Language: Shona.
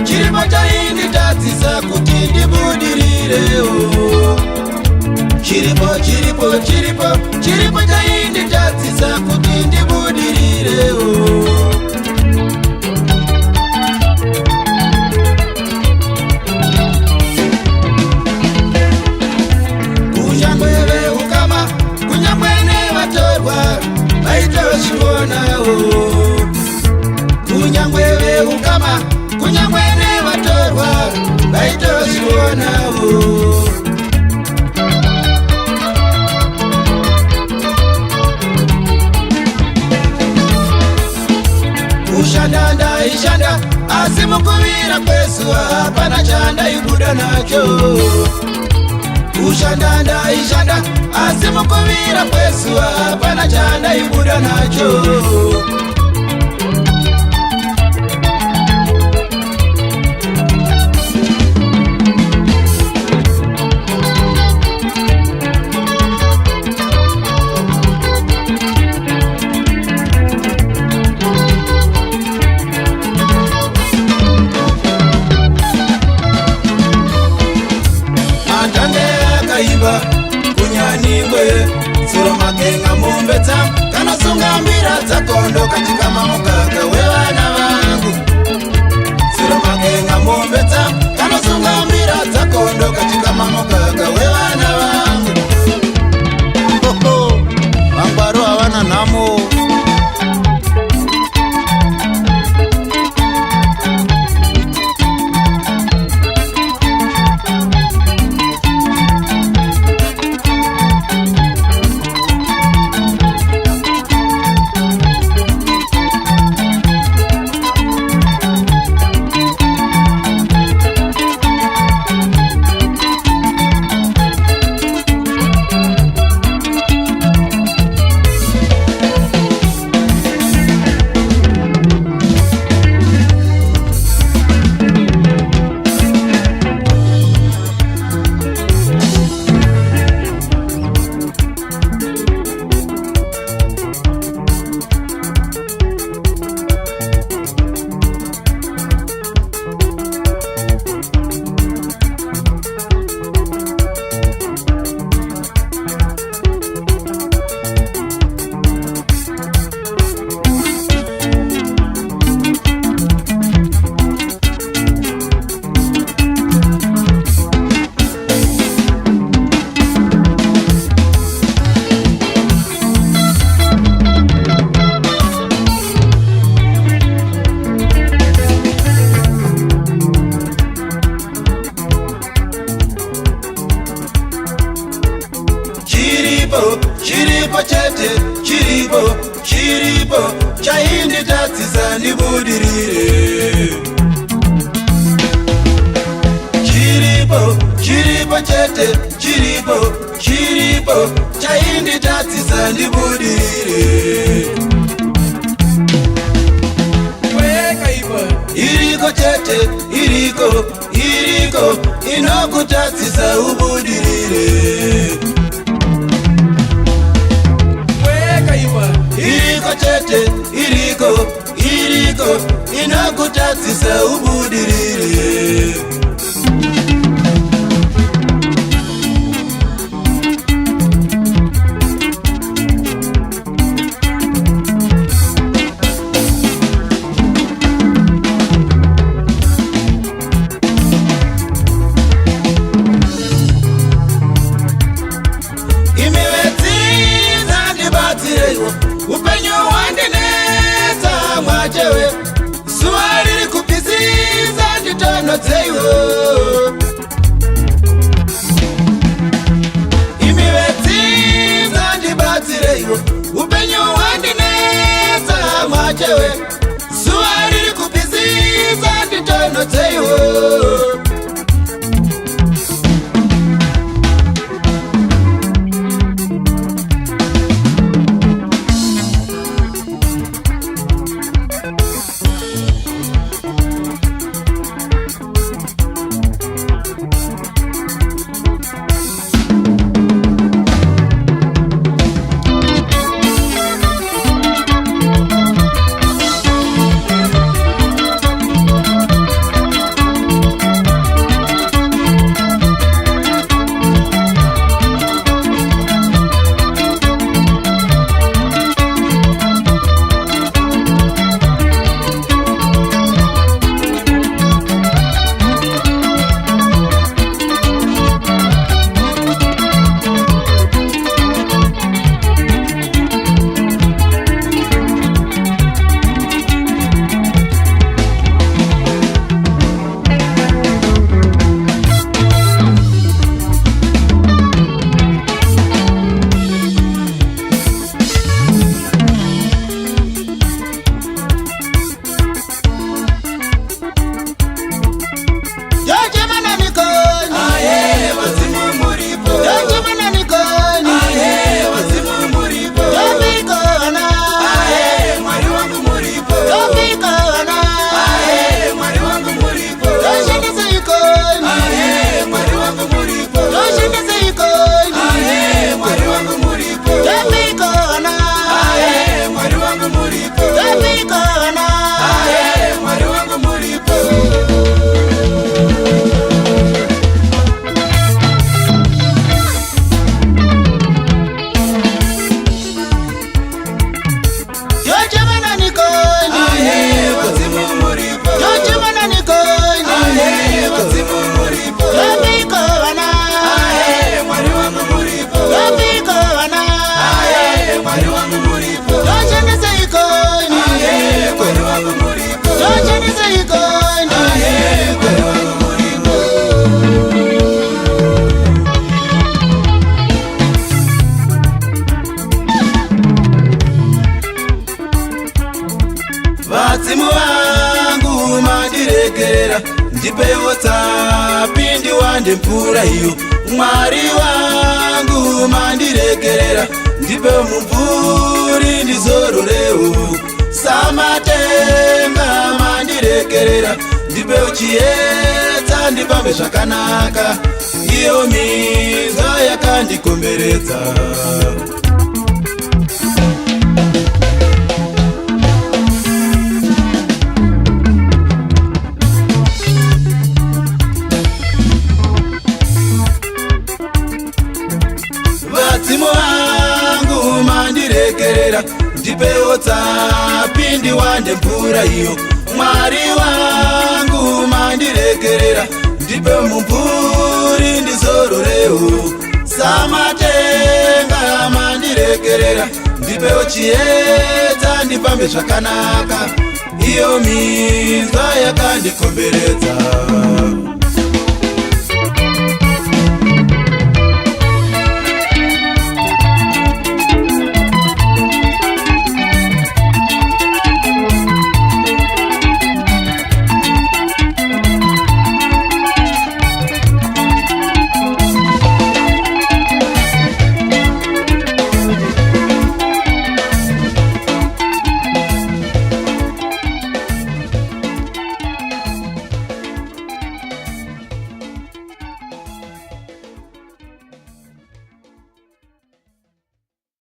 Chiripo chaindi tadzisa kuti ndibudirire. Chiripo chaindi tadzisa kuti ndibudirire. Kunyangwe veukama, kunyangwe nevatorwa vaitozviona. Kunyangwe veukama, kunyangwe nevatorwa vaitozviona. Kushanda ndaishanda, asi mukuvira kwezuva hapana chandaibuda nacho. Kushanda ndaishanda, asi mukuvira kwezuva hapana chandaibuda nacho. Kunyaningwe soro makenga mumbeta kana sunga mbira dzakondo katika mamukaka wevana vangu. Soro makenga mumbeta kana sunga mbira dzakondo katika mamukaka wevana vangu. Vangwaro havana nhamo. Chiripo chaindi tadzisa ndibudirire. Chiripo chaindi tadzisa ndibudirire. Iriko inokutadzisa ubudirire. Iriko inokutadzisa ubudirire. Upenyu wandinetsa mwachewe, zuva riri kupisi iwewe zuva riri kupisisa nditonhodzeiwo. Vadzimu vangu mandiregerera ndipewo tsapi ndiwande mvura iyo. Mwari wangu mandiregerera ndipewo mumvuri ndizororewo. Samatenga mandiregerera ndipewo chiedza ndifambe zvakanaka. Iyo minzwa yakandikomberedza. Vadzimu vangu mandiregerera ndipewo tsapi ndiwande mvura iyo. Mwari wangu mandiregerera ndipewo mumvuri ndizororewo. Samatenga mandiregerera ndipewo chiedza ndifambe zvakanaka. Iyo minzwa yakandikomberedza.